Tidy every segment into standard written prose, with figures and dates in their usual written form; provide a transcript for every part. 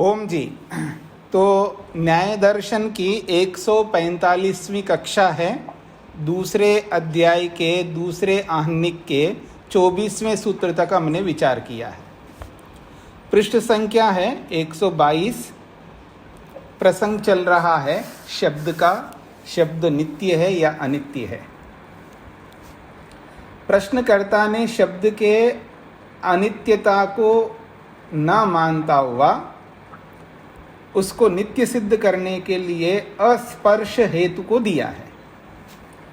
ओम जी। तो न्याय दर्शन की 145वीं कक्षा है। दूसरे अध्याय के दूसरे आहनिक के 24वें सूत्र तक हमने विचार किया है। पृष्ठ संख्या है 122। प्रसंग चल रहा है शब्द का। शब्द नित्य है या अनित्य है। प्रश्नकर्ता ने शब्द के अनित्यता को न मानता हुआ उसको नित्य सिद्ध करने के लिए अस्पर्श हेतु को दिया है।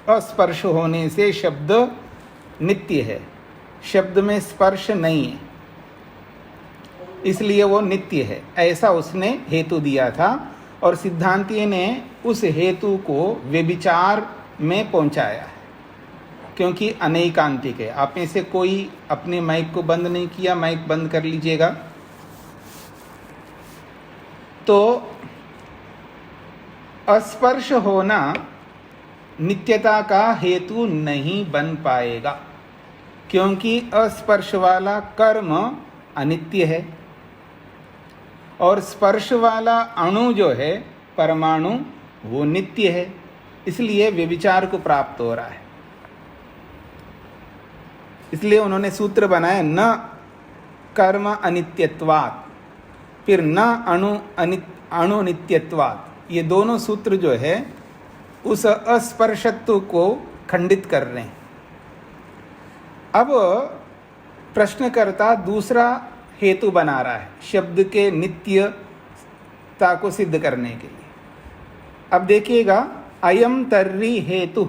अस्पर्श होने से शब्द नित्य है, शब्द में स्पर्श नहीं है, इसलिए वो नित्य है, ऐसा उसने हेतु दिया था। और सिद्धांती ने उस हेतु को व्यभिचार में पहुंचाया है, क्योंकि अनैकांतिक है। आप में से कोई अपने माइक को बंद नहीं किया, माइक बंद कर लीजिएगा। तो अस्पर्श होना नित्यता का हेतु नहीं बन पाएगा, क्योंकि अस्पर्श वाला कर्म अनित्य है और स्पर्श वाला अणु जो है परमाणु वो नित्य है। इसलिए व्यभिचार को प्राप्त हो रहा है। इसलिए उन्होंने सूत्र बनाया न कर्म अनित्यत्वात्, फिर न अणु नित्यत्वात्। ये दोनों सूत्र जो है उस अस्पर्शत्व को खंडित कर रहे हैं। अब प्रश्नकर्ता दूसरा हेतु बना रहा है शब्द के नित्यता को सिद्ध करने के लिए। अब देखिएगा, अयम तर्री हेतु,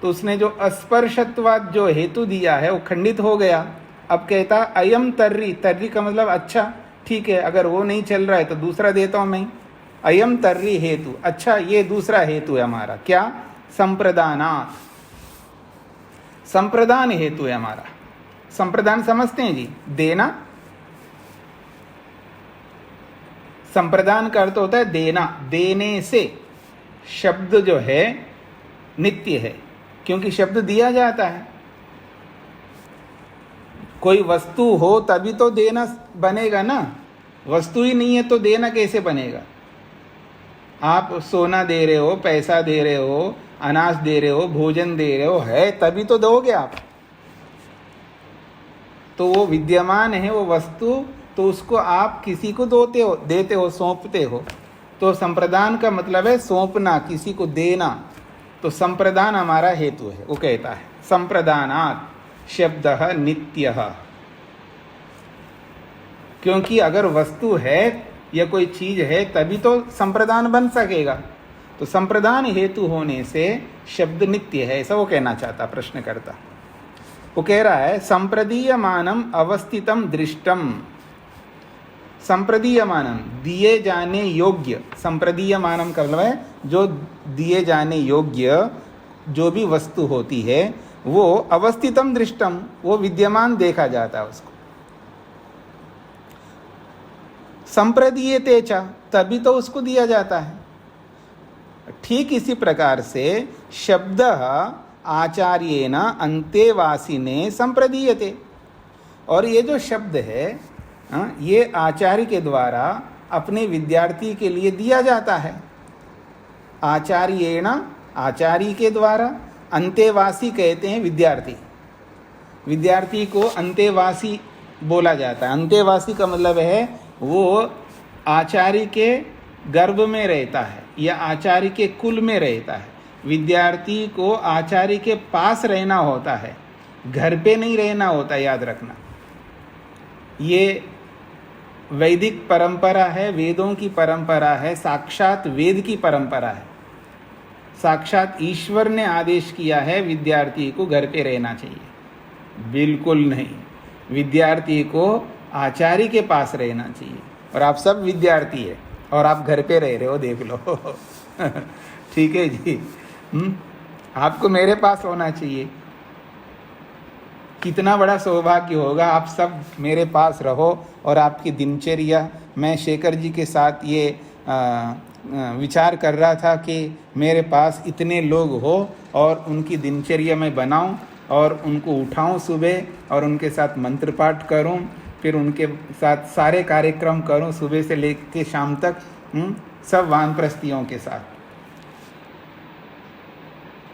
तो उसने जो अस्पर्शत्वाद जो हेतु दिया है वो खंडित हो गया। अब कहता अयम तर्री, तर्री का मतलब अच्छा ठीक है, अगर वो नहीं चल रहा है तो दूसरा देता हूं मैं। अयम तर्री हेतु, अच्छा ये दूसरा हेतु है हमारा, क्या? संप्रदानात्, संप्रदान हेतु है हमारा। संप्रदान समझते हैं जी, देना। संप्रदान का अर्थ होता है देना, देने से शब्द जो है नित्य है, क्योंकि शब्द दिया जाता है। कोई वस्तु हो तभी तो देना बनेगा ना, वस्तु ही नहीं है तो देना कैसे बनेगा? आप सोना दे रहे हो, पैसा दे रहे हो, अनाज दे रहे हो, भोजन दे रहे हो, है तभी तो दोगे आप। तो वो विद्यमान है वो वस्तु, तो उसको आप किसी को देते हो, सौंपते हो। तो संप्रदान का मतलब है सौंपना, किसी को देना। तो संप्रदान हमारा हेतु है। वो कहता है संप्रदानात् शब्दः नित्यः, क्योंकि अगर वस्तु है या कोई चीज है तभी तो संप्रदान बन सकेगा। तो संप्रदान हेतु होने से शब्द नित्य है, ऐसा वो कहना चाहता प्रश्नकर्ता। वो कह रहा है संप्रदीयमानम अवस्थितम दृष्टम। संप्रदीयमानम दिए जाने योग्य, संप्रदीयमानम का मतलब है जो दिए जाने योग्य जो भी वस्तु होती है वो अवस्थितम दृष्टम, वो विद्यमान देखा जाता है उसको। संप्रदीयते च, तभी तो उसको दिया जाता है। ठीक इसी प्रकार से शब्द आचार्येण अंतेवासिने संप्रदीयते, और ये जो शब्द है ये आचार्य के द्वारा अपने विद्यार्थी के लिए दिया जाता है। आचार्येण, आचार्य के द्वारा, अंतेवासी कहते हैं विद्यार्थी। विद्यार्थी को अंतेवासी बोला जाता है। अंतेवासी का मतलब है वो आचार्य के गर्भ में रहता है या आचार्य के कुल में रहता है। विद्यार्थी को आचार्य के पास रहना होता है, घर पे नहीं रहना होता, याद रखना। ये वैदिक परंपरा है, वेदों की परंपरा है, साक्षात वेद की परंपरा है। साक्षात ईश्वर ने आदेश किया है विद्यार्थी को घर पे रहना चाहिए। बिल्कुल नहीं, विद्यार्थी को आचार्य के पास रहना चाहिए। और आप सब विद्यार्थी है और आप घर पे रह रहे हो, देख लो। ठीक है जी। आपको मेरे पास होना चाहिए। कितना बड़ा सौभाग्य होगा, आप सब मेरे पास रहो और आपकी दिनचर्या। मैं शेखर जी के साथ ये विचार कर रहा था कि मेरे पास इतने लोग हो और उनकी दिनचर्या मैं बनाऊं और उनको उठाऊं सुबह और उनके साथ मंत्र पाठ करूं फिर उनके साथ सारे कार्यक्रम करूं सुबह से लेकर शाम तक, सब वानप्रस्थियों के साथ।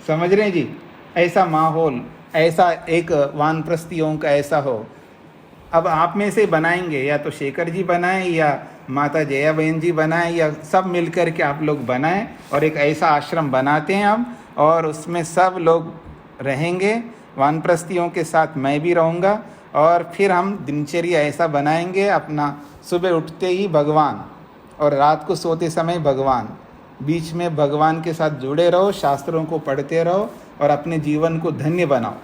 समझ रहे हैं जी? ऐसा माहौल, ऐसा एक वानप्रस्थियों का ऐसा हो। अब आप में से बनाएंगे, या तो शेखर जी बनाएं या माता जया बहन जी बनाएं, या सब मिलकर के आप लोग बनाएं और एक ऐसा आश्रम बनाते हैं हम, और उसमें सब लोग रहेंगे। वानप्रस्थियों के साथ मैं भी रहूँगा, और फिर हम दिनचर्या ऐसा बनाएंगे अपना, सुबह उठते ही भगवान और रात को सोते समय भगवान, बीच में भगवान के साथ जुड़े रहो, शास्त्रों को पढ़ते रहो और अपने जीवन को धन्य बनाओ।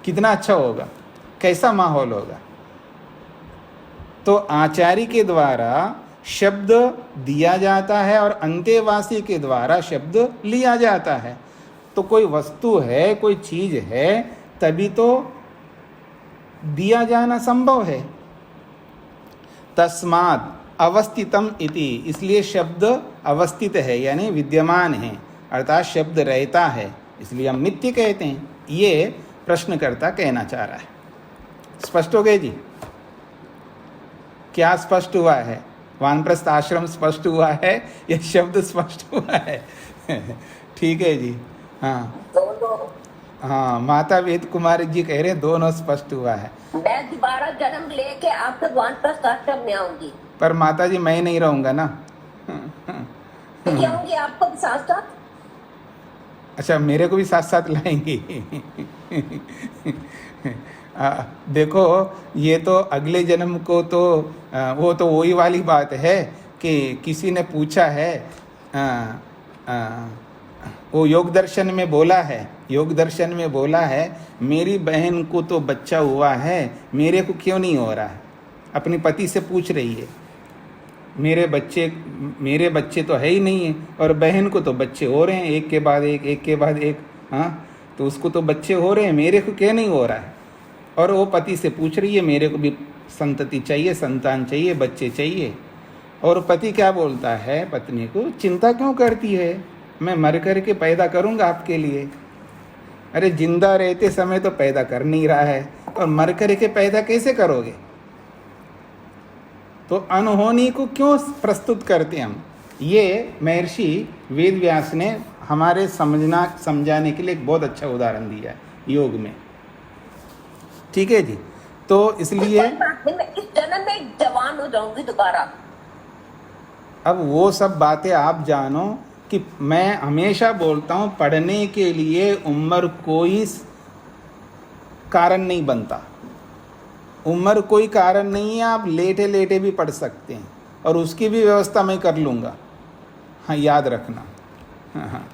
कितना अच्छा होगा, कैसा माहौल होगा। तो आचार्य के द्वारा शब्द दिया जाता है और अंतेवासी के द्वारा शब्द लिया जाता है। तो कोई वस्तु है, कोई चीज है, तभी तो दिया जाना संभव है। तस्मात् अवस्थितम इति, इसलिए शब्द अवस्थित है यानी विद्यमान है, अर्थात शब्द रहता है, इसलिए हम नित्य कहते हैं। ये प्रश्नकर्ता कहना चाह रहा है। स्पष्ट हो गए जी? क्या स्पष्ट हुआ है? वानप्रस्थ आश्रम स्पष्ट हुआ है या शब्द स्पष्ट हुआ है? ठीक है जी। हाँ हाँ, माता वेद कुमारी जी कह रहे दोनों स्पष्ट हुआ है। मैं दोबारा जन्म लेके आपके वानप्रस्थ आश्रम में आऊंगी। पर माता जी मैं नहीं रहूंगा ना। तो आऊंगी आपको भी साथ साथ। अच्छा, मेरे को भी साथ साथ लाएंगी। देखो, ये तो अगले जन्म को तो वो तो वही वाली बात है कि किसी ने पूछा है, वो योग दर्शन में बोला है, योग दर्शन में बोला है, मेरी बहन को तो बच्चा हुआ है, मेरे को क्यों नहीं हो रहा है? अपने पति से पूछ रही है, मेरे बच्चे तो है ही नहीं है, और बहन को तो बच्चे हो रहे हैं, एक के बाद एक। हाँ, तो उसको तो बच्चे हो रहे हैं, मेरे को क्यों नहीं हो रहा है? और वो पति से पूछ रही है, मेरे को भी संतति चाहिए, संतान चाहिए, बच्चे चाहिए। और पति क्या बोलता है पत्नी को, चिंता क्यों करती है, मैं मर कर के पैदा करूंगा आपके लिए। अरे जिंदा रहते समय तो पैदा कर नहीं रहा है, और मर कर के पैदा कैसे करोगे? तो अनहोनी को क्यों प्रस्तुत करते हम? ये महर्षि वेदव्यास ने हमारे समझाने के लिए एक बहुत अच्छा उदाहरण दिया है योग में। ठीक है जी? तो इसलिए मैं इस जन्म में जवान हो जाऊंगी दोबारा। अब वो सब बातें आप जानो कि मैं हमेशा बोलता हूँ, पढ़ने के लिए उम्र कोई कारण नहीं बनता। उम्र कोई कारण नहीं है, आप लेटे लेटे भी पढ़ सकते हैं, और उसकी भी व्यवस्था मैं कर लूँगा। हाँ, याद रखना। हाँ,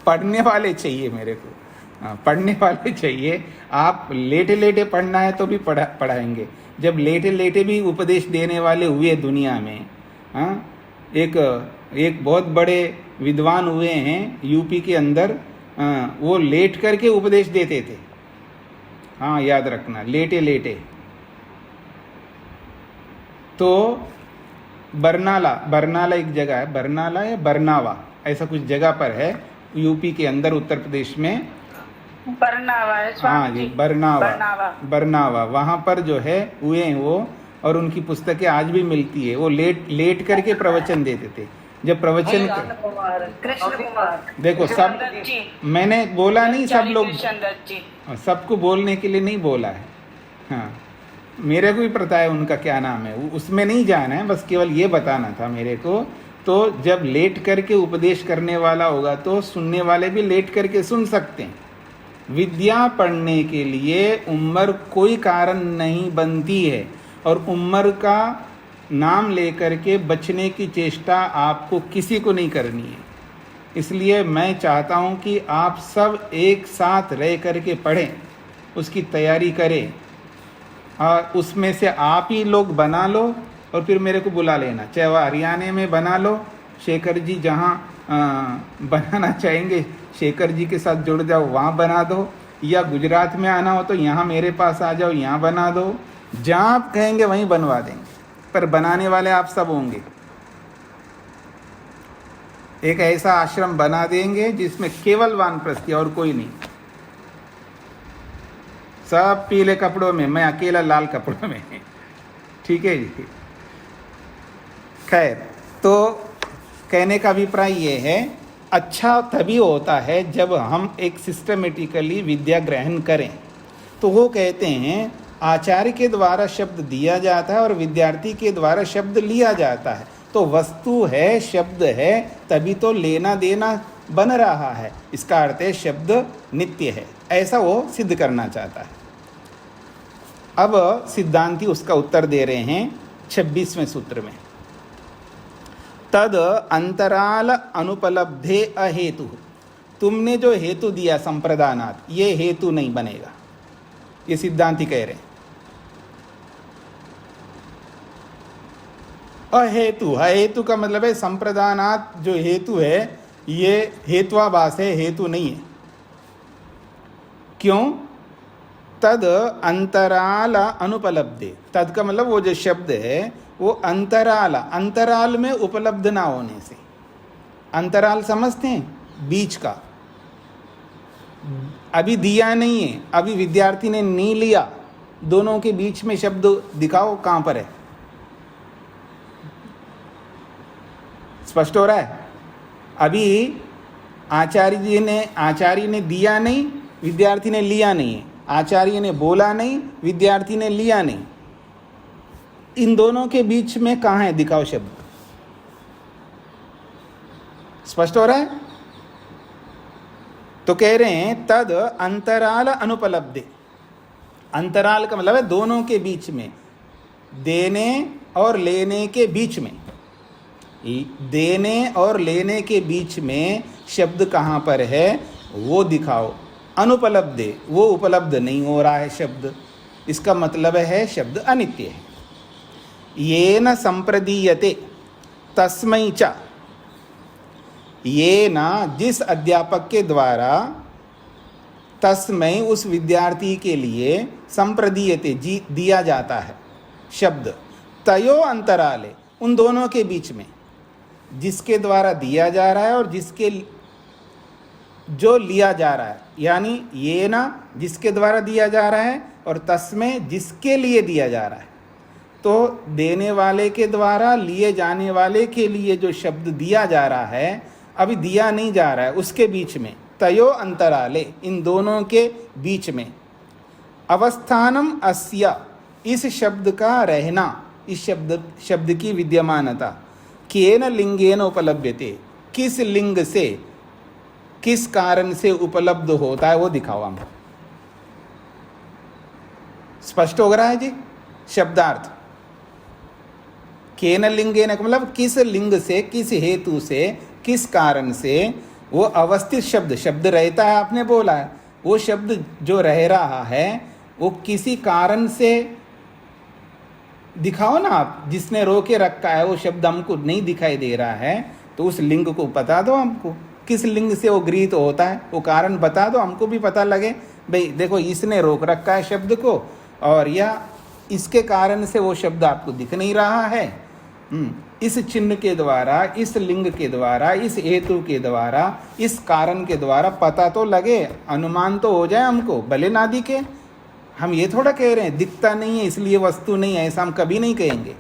पढ़ने वाले चाहिए मेरे को। हाँ, पढ़ने वाले चाहिए। आप लेटे लेटे पढ़ना है तो भी पढ़ाएंगे। जब लेटे लेटे भी उपदेश देने वाले हुए दुनिया में, हाँ, एक बहुत बड़े विद्वान हुए हैं यूपी के अंदर, वो लेट करके उपदेश देते थे। हाँ, याद रखना, लेटे लेटे। तो बरनाला एक जगह है, बरनाला या बरनावा, ऐसा कुछ जगह पर है यूपी के अंदर, उत्तर प्रदेश में। बरनावा है। हाँ जी, बरनावा वहाँ पर जो है हुए हैं वो, और उनकी पुस्तकें आज भी मिलती है। वो लेट करके प्रवचन देते थे। जब प्रवचन कृष्ण कुमार, देखो सब मैंने बोला नहीं, सब लोग सबको बोलने के लिए नहीं बोला है। हाँ, मेरे को भी पता है उनका क्या नाम है, उसमें नहीं जाना है, बस केवल ये बताना था मेरे को। तो जब लेट करके उपदेश करने वाला होगा तो सुनने वाले भी लेट करके सुन सकते हैं। विद्या पढ़ने के लिए उम्र कोई कारण नहीं बनती है, और उम्र का नाम लेकर के बचने की चेष्टा आपको किसी को नहीं करनी है। इसलिए मैं चाहता हूं कि आप सब एक साथ रह करके पढ़ें, उसकी तैयारी करें, और उसमें से आप ही लोग बना लो और फिर मेरे को बुला लेना। चाहे वह हरियाणा में बना लो, शेखर जी जहाँ बनाना चाहेंगे शेखर जी के साथ जुड़ जाओ, वहाँ बना दो, या गुजरात में आना हो तो यहाँ मेरे पास आ जाओ, यहाँ बना दो। जहाँ आप कहेंगे वहीं बनवा देंगे, पर बनाने वाले आप सब होंगे। एक ऐसा आश्रम बना देंगे जिसमें केवल वानप्रस्थी और कोई नहीं, सब पीले कपड़ों में, मैं अकेला लाल कपड़ों में। ठीक है जी। खैर, तो कहने का अभिप्राय ये है, अच्छा तभी होता है जब हम एक सिस्टमेटिकली विद्या ग्रहण करें। तो वो कहते हैं आचार्य के द्वारा शब्द दिया जाता है और विद्यार्थी के द्वारा शब्द लिया जाता है। तो वस्तु है, शब्द है, तभी तो लेना देना बन रहा है। इसका अर्थ है शब्द नित्य है, ऐसा वो सिद्ध करना चाहता है। अब सिद्धांती उसका उत्तर दे रहे हैं 26वें सूत्र में। तद अंतराल अनुपलब्धे अहेतु। तुमने जो हेतु दिया संप्रदानात, ये हेतु नहीं बनेगा, ये सिद्धांती कह रहे हैं। अहेतु, अहेतु का मतलब है संप्रदानात जो हेतु है ये हेत्वाभास है, हेतु नहीं है। क्यों? तद अंतराल अनुपलब्धे। तद का मतलब वो जो शब्द है वो अंतराल, अंतराल में उपलब्ध ना होने से। अंतराल समझते हैं? बीच का। अभी दिया नहीं है, अभी विद्यार्थी ने नहीं लिया, दोनों के बीच में शब्द दिखाओ कहाँ पर है। स्पष्ट हो रहा है? अभी आचार्य ने दिया नहीं, विद्यार्थी ने लिया नहीं है। आचार्य ने बोला नहीं, विद्यार्थी ने लिया नहीं। इन दोनों के बीच में कहाँ है? दिखाओ शब्द। स्पष्ट हो रहा है? तो कह रहे हैं तद अंतराल अनुपलब्धे। अंतराल का मतलब है दोनों के बीच में, देने और लेने के बीच में। देने और लेने के बीच में शब्द कहाँ पर है वो दिखाओ। अनुपलब्धे, वो उपलब्ध नहीं हो रहा है शब्द, इसका मतलब है शब्द अनित्य है। ये न संप्रदीयते तस्मै च। ये न, जिस अध्यापक के द्वारा, तस्मै उस विद्यार्थी के लिए, संप्रदीयते दिया जाता है शब्द, तयो अंतराले, उन दोनों के बीच में, जिसके द्वारा दिया जा रहा है और जिसके जो लिया जा रहा है। यानी ये ना जिसके द्वारा दिया जा रहा है और तस्मै जिसके लिए दिया जा रहा है। तो देने वाले के द्वारा लिए जाने वाले के लिए जो शब्द दिया जा रहा है, अभी दिया नहीं जा रहा है, उसके बीच में, तयो अंतराले, इन दोनों के बीच में, अवस्थानम अस्या, इस शब्द का रहना, इस शब्द की विद्यमानता, केन लिंगेन उपलभ्यते, किस लिंग से, किस कारण से उपलब्ध होता है वो दिखाओ हम। स्पष्ट हो रहा है जी? शब्दार्थ केन लिंगेन का मतलब किस लिंग से, किस हेतु से, किस कारण से वो अवस्थित शब्द, शब्द रहता है आपने बोला है, वो शब्द जो रह रहा है वो किसी कारण से दिखाओ ना आप। जिसने रोके रखा है वो शब्द हमको नहीं दिखाई दे रहा है, तो उस लिंग को बता दो हमको, किस लिंग से वो गृहीत होता है, वो कारण बता दो, हमको भी पता लगे भाई देखो इसने रोक रखा है शब्द को, और या इसके कारण से वो शब्द आपको दिख नहीं रहा है। इस चिन्ह के द्वारा, इस लिंग के द्वारा, इस हेतु के द्वारा, इस कारण के द्वारा पता तो लगे, अनुमान तो हो जाए हमको, भले ना दिखे। हम ये थोड़ा कह रहे हैं दिखता नहीं है इसलिए वस्तु नहीं है, ऐसा हम कभी नहीं कहेंगे।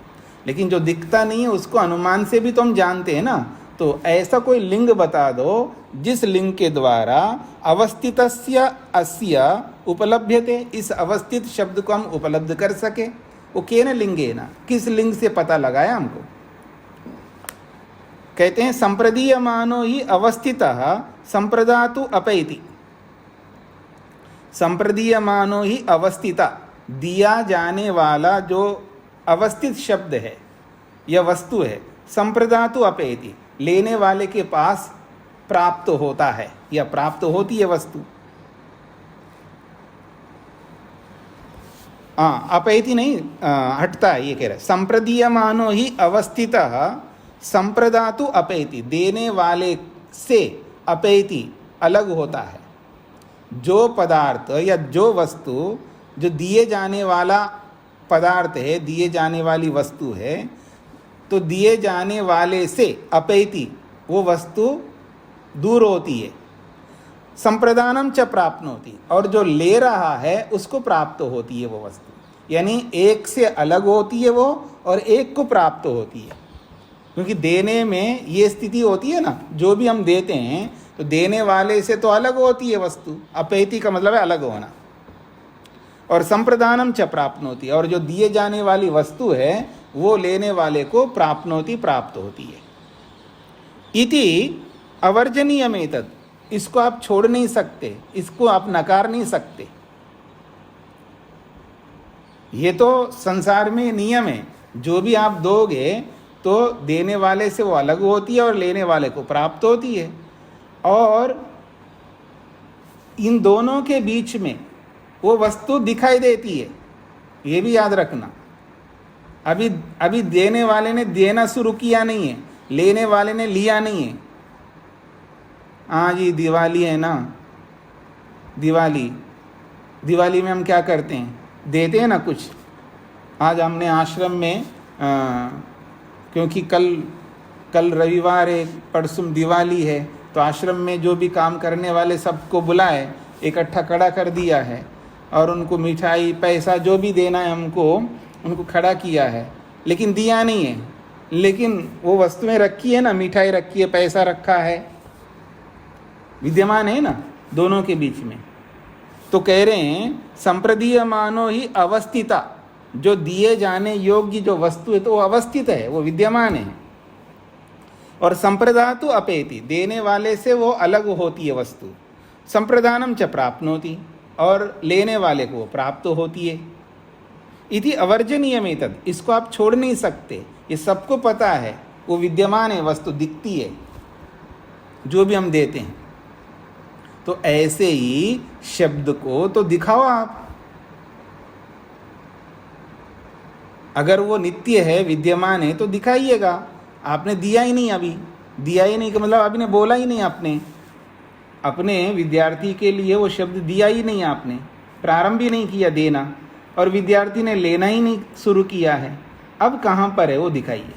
लेकिन जो दिखता नहीं है उसको अनुमान से भी तो हम जानते हैं ना। तो ऐसा कोई लिंग बता दो जिस लिंग के द्वारा अवस्थितस्य अस्य उपलभ्यते, इस अवस्थित शब्द को हम उपलब्ध कर सके। वो केन लिंगेन, किस लिंग से पता लगाया हमको। कहते हैं संप्रदीयमानो ही अवस्थितः संप्रदातु अपैति। संप्रदीयमानो ही अवस्थिता, दिया जाने वाला जो अवस्थित शब्द है या वस्तु है, संप्रदातु अपैति, लेने वाले के पास प्राप्त होता है या प्राप्त होती है वस्तु। अपैति नहीं, हटता है, ये कह रहे संप्रदीयमानो ही अवस्थितः संप्रदातु अपैति, देने वाले से अपैति अलग होता है। जो पदार्थ या जो वस्तु जो दिए जाने वाला पदार्थ है, दिए जाने वाली वस्तु है, तो दिए जाने वाले से अपैति वो वस्तु दूर होती है। संप्रदानम च प्राप्नोति, और जो ले रहा है उसको प्राप्त होती है वो वस्तु। यानी एक से अलग होती है वो और एक को प्राप्त होती है। क्योंकि देने में ये स्थिति होती है ना, जो भी हम देते हैं तो देने वाले से तो अलग होती है वस्तु, अपेति का मतलब है अलग होना, और संप्रदानम च प्राप्नोति, और जो दिए जाने वाली वस्तु है वो लेने वाले को प्राप्नोति प्राप्त होती है। इति अवर्जनीयमेतद, इसको आप छोड़ नहीं सकते, इसको आप नकार नहीं सकते। ये तो संसार में नियम है, जो भी आप दोगे तो देने वाले से वो अलग होती है और लेने वाले को प्राप्त होती है, और इन दोनों के बीच में वो वस्तु दिखाई देती है, ये भी याद रखना। अभी देने वाले ने देना शुरू किया नहीं है, लेने वाले ने लिया नहीं है। हाँ जी, दिवाली है ना, दिवाली में हम क्या करते हैं, देते हैं ना कुछ। आज हमने आश्रम में क्योंकि कल रविवार है, परसों दिवाली है, तो आश्रम में जो भी काम करने वाले सबको बुलाए, इकट्ठा खड़ा कर दिया है और उनको मिठाई पैसा जो भी देना है हमको, उनको खड़ा किया है, लेकिन दिया नहीं है। लेकिन वो वस्तुएं रखी है ना, मिठाई रखी है, पैसा रखा है, विद्यमान है ना दोनों के बीच में। तो कह रहे हैं संप्रदीयमानो ही अवस्थिता, जो दिए जाने योग्य जो वस्तु है तो वो अवस्थित है, वो विद्यमान है। और संप्रदातु अपेति, देने वाले से वो अलग होती है वस्तु। संप्रदानम च प्राप्नोति, और लेने वाले को प्राप्त होती है। इति अवर्जनीयमेतद, इसको आप छोड़ नहीं सकते, ये सबको पता है, वो विद्यमान है, वस्तु दिखती है जो भी हम देते हैं। तो ऐसे ही शब्द को तो दिखाओ आप। अगर वो नित्य है, विद्यमान है, तो दिखाइएगा। आपने दिया ही नहीं, अभी दिया ही नहीं का मतलब आपने बोला ही नहीं, आपने अपने विद्यार्थी के लिए वो शब्द दिया ही नहीं, आपने प्रारंभ ही नहीं किया देना, और विद्यार्थी ने लेना ही नहीं शुरू किया है। अब कहाँ पर है वो दिखाइए।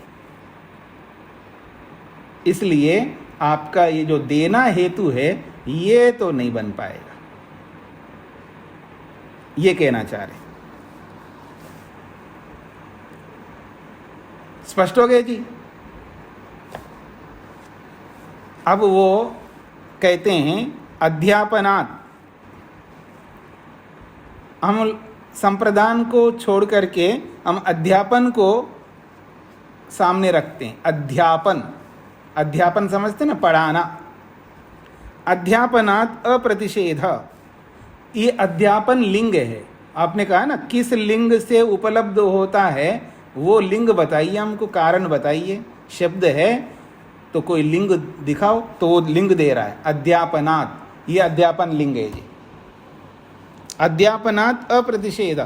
इसलिए आपका ये जो देना हेतु है ये तो नहीं बन पाएगा, ये कहना चाह रहे। स्पष्ट हो गए जी। अब वो कहते हैं अध्यापनात्, हम संप्रदान को छोड़ करके हम अध्यापन को सामने रखते हैं। अध्यापन समझते ना, पढ़ाना। अध्यापनात् अप्रतिषेध, ये अध्यापन लिंग है। आपने कहा ना किस लिंग से उपलब्ध होता है, वो लिंग बताइए हमको, कारण बताइए। शब्द है तो कोई लिंग दिखाओ, तो वो लिंग दे रहा है अध्यापनात्, ये अध्यापन लिंग है जी। अध्यापनात् अप्रतिषेध,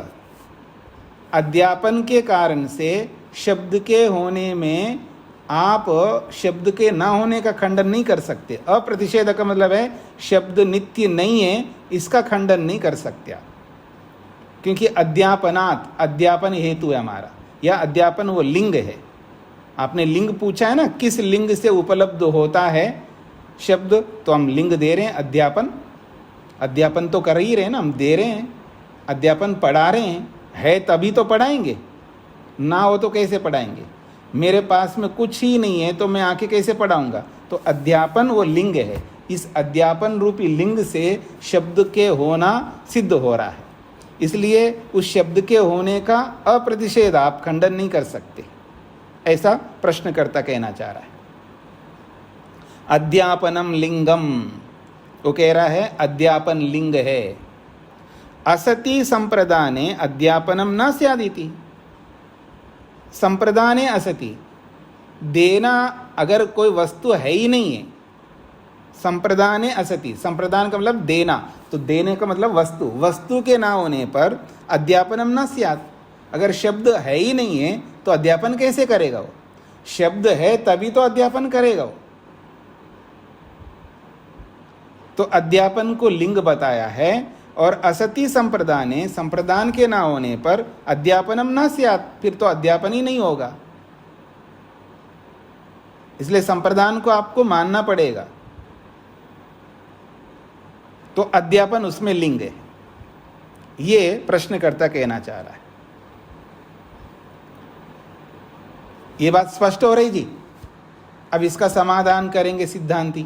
अध्यापन के कारण से शब्द के होने में आप शब्द के ना होने का खंडन नहीं कर सकते। अप्रतिषेध का मतलब है शब्द नित्य नहीं है, इसका खंडन नहीं कर सकते आप, क्योंकि अध्यापनात्, अध्यापन हेतु है हमारा, या अध्यापन वो लिंग है। आपने लिंग पूछा है ना, किस लिंग से उपलब्ध होता है शब्द, तो हम लिंग दे रहे हैं अध्यापन। अध्यापन तो कर ही रहे हैं ना, हम दे रहे हैं, अध्यापन पढ़ा रहे हैं, है तभी तो पढ़ाएंगे, ना हो तो कैसे पढ़ाएंगे। मेरे पास में कुछ ही नहीं है तो मैं आके कैसे पढ़ाऊंगा। तो अध्यापन वो लिंग है, इस अध्यापन रूपी लिंग से शब्द के होना सिद्ध हो रहा है, इसलिए उस शब्द के होने का अप्रतिषेध आप खंडन नहीं कर सकते, ऐसा प्रश्नकर्ता कहना चाह रहा है। अध्यापनम लिंगम, वो कह रहा है अध्यापन लिंग है। असति संप्रदाने अध्यापनम न स्यादिति, संप्रदाने असति, देना अगर कोई वस्तु है ही नहीं है, संप्रदाने असति, संप्रदान का मतलब देना, तो देने का मतलब वस्तु, वस्तु के ना होने पर अध्यापनम न स्यात्। अगर शब्द है ही नहीं है तो अध्यापन कैसे करेगा वो, शब्द है तभी तो अध्यापन करेगा वो। तो अध्यापन को लिंग बताया है, और असति संप्रदाने, संप्रदान के ना होने पर अध्यापनम न स्यात्, फिर तो अध्यापन ही नहीं होगा। इसलिए संप्रदान को आपको मानना पड़ेगा, तो अध्यापन उसमें लिंग है, ये प्रश्नकर्ता कहना चाह रहा है। ये बात स्पष्ट हो रही जी। अब इसका समाधान करेंगे सिद्धांती।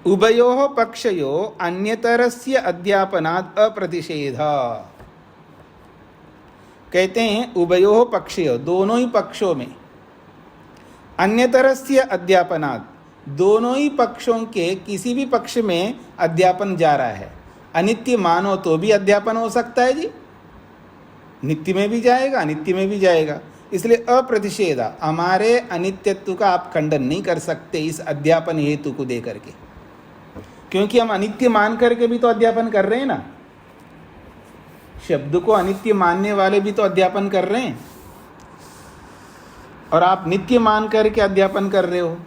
उभयोः पक्षयोः अन्यतरस्य अध्यापनात् अप्रतिषेध। कहते हैं उभयोः पक्षयोः, दोनों ही पक्षों में, अन्यतरस्य अध्यापनात्, दोनों ही पक्षों के किसी भी पक्ष में अध्यापन जा रहा है। अनित्य मानो तो भी अध्यापन हो सकता है जी, नित्य में भी जाएगा, अनित्य में भी जाएगा। इसलिए अप्रतिषेध, हमारे अनित्यत्व का आप खंडन नहीं कर सकते इस अध्यापन हेतु को दे करके, क्योंकि हम अनित्य मान करके भी तो अध्यापन कर रहे हैं ना। शब्द को अनित्य मानने वाले भी तो अध्यापन कर रहे हैं, और आप नित्य मान करके अध्यापन कर रहे हो,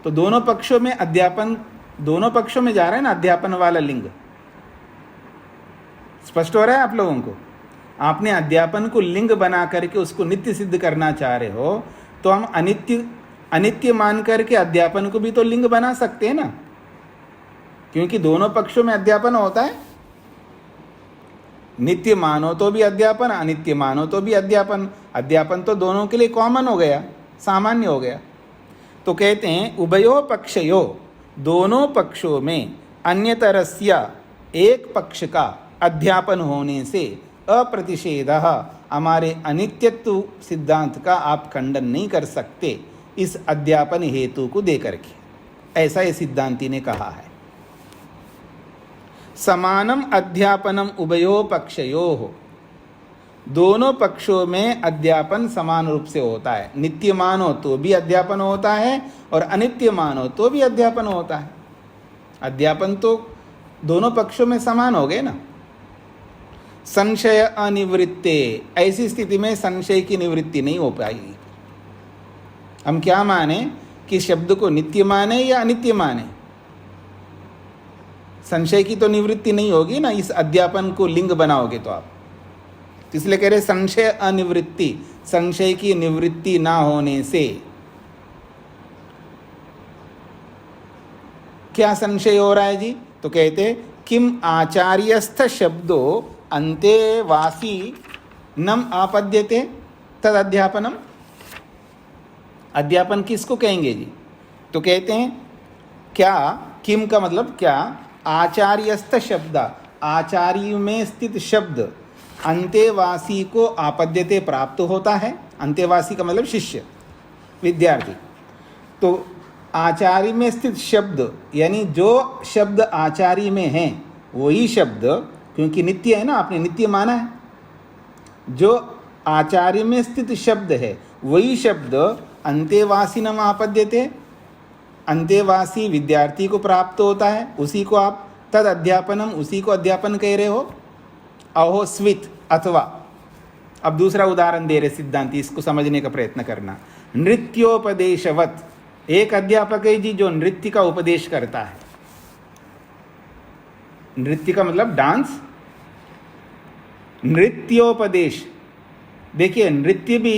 तो दोनों पक्षों में अध्यापन, दोनों पक्षों में जा रहा है ना अध्यापन वाला लिंग। स्पष्ट हो रहा है आप लोगों को? आपने अध्यापन को लिंग बना करके उसको नित्य सिद्ध करना चाह रहे हो, तो हम अनित्य मान करके अध्यापन को भी तो लिंग बना सकते हैं ना, क्योंकि दोनों पक्षों में अध्यापन होता है। नित्य मानो तो भी अध्यापन, अनित्य मानो तो भी अध्यापन। अध्यापन तो दोनों के लिए कॉमन हो गया, सामान्य हो गया। तो कहते हैं उभयो पक्षयो, दोनों पक्षों में अन्यतरस्य, एक पक्ष का अध्यापन होने से अप्रतिषेधः, हमारे अनित्यत्व सिद्धांत का आप खंडन नहीं कर सकते इस अध्यापन हेतु को देकर के। ऐसा ये सिद्धांती ने कहा है। समानम अध्यापनम उभयो पक्षयोः, दोनों पक्षों में अध्यापन समान रूप से होता है। नित्य मानो तो भी अध्यापन होता है और अनित्य मानो तो भी अध्यापन होता है। अध्यापन तो दोनों पक्षों में समान हो गए ना। संशय अनिवृत्ते, ऐसी स्थिति में संशय की निवृत्ति नहीं हो पाएगी। हम क्या माने कि शब्द को नित्य माने या अनित्य माने, संशय की तो निवृत्ति नहीं होगी ना इस अध्यापन को लिंग बनाओगे तो आप। इसलिए कह रहे संशय अनिवृत्ति, संशय की निवृत्ति ना होने से। क्या संशय हो रहा है जी? तो कहते किम आचार्यस्थ शब्दो अंतेवासी नम आपद्यते तद अध्यापनम। अध्यापन किसको कहेंगे जी? तो कहते हैं क्या, किम का मतलब क्या, आचार्यस्थ शब्द, आचार्य में स्थित शब्द अंतेवासी को आपद्यते प्राप्त होता है। अंतेवासी का मतलब शिष्य, विद्यार्थी। तो आचार्य में स्थित शब्द, यानी जो शब्द आचार्य में है वही शब्द, क्योंकि नित्य है ना, आपने नित्य माना है, जो आचार्य में स्थित शब्द है वही शब्द अंतेवासी नम आपद्यते, अंतेवासी विद्यार्थी को प्राप्त होता है, उसी को आप तद अध्यापनम, उसी को अध्यापन कह रहे हो। अहो स्वित, अथवा। अब दूसरा उदाहरण दे रहे सिद्धांती, इसको समझने का प्रयत्न करना। नृत्योपदेशवत, एक अध्यापक है जी जो नृत्य का उपदेश करता है। नृत्य का मतलब डांस, नृत्योपदेश। देखिए नृत्य भी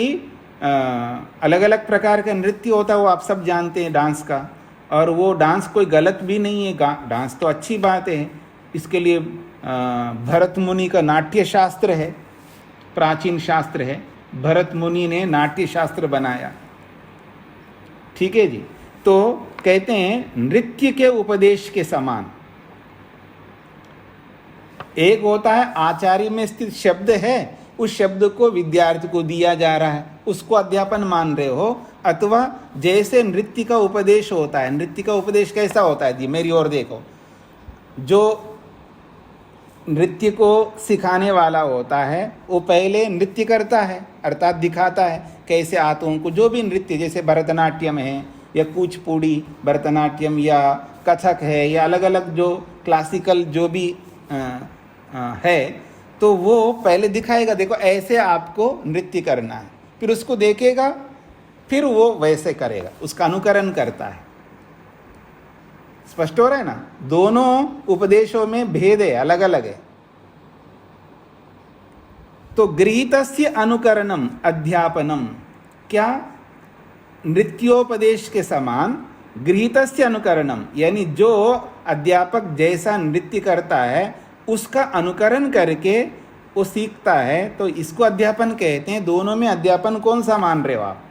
अलग अलग प्रकार का नृत्य होता है, वो आप सब जानते हैं डांस का। और वो डांस कोई गलत भी नहीं है, डांस तो अच्छी बात है। इसके लिए भरत मुनि का नाट्य शास्त्र है, प्राचीन शास्त्र है। भरत मुनि ने नाट्य शास्त्र बनाया, ठीक है जी। तो कहते हैं नृत्य के उपदेश के समान। एक होता है आचार्य में स्थित शब्द है, उस शब्द को विद्यार्थी को दिया जा रहा है, उसको अध्यापन मान रहे हो। अथवा जैसे नृत्य का उपदेश होता है, नृत्य का उपदेश कैसा होता है जी, मेरी ओर देखो। जो नृत्य को सिखाने वाला होता है वो पहले नृत्य करता है, अर्थात दिखाता है कैसे हाथों को, जो भी नृत्य, जैसे भरतनाट्यम है या कुचिपुड़ी भरतनाट्यम या कथक है या अलग अलग जो क्लासिकल जो भी है, तो वो पहले दिखाएगा, देखो ऐसे आपको नृत्य करना है, फिर उसको देखेगा, फिर वो वैसे करेगा, उसका अनुकरण करता है। स्पष्ट हो रहा है ना? दोनों उपदेशों में भेद है, अलग अलग है। तो गृहीतस्य अनुकरणम अध्यापनम, क्या नृत्योपदेश के समान गृहीतस्य अनुकरणम, यानी जो अध्यापक जैसा नृत्य करता है उसका अनुकरण करके वो सीखता है, तो इसको अध्यापन कहते हैं। दोनों में अध्यापन कौन सा मान रहे हो आप?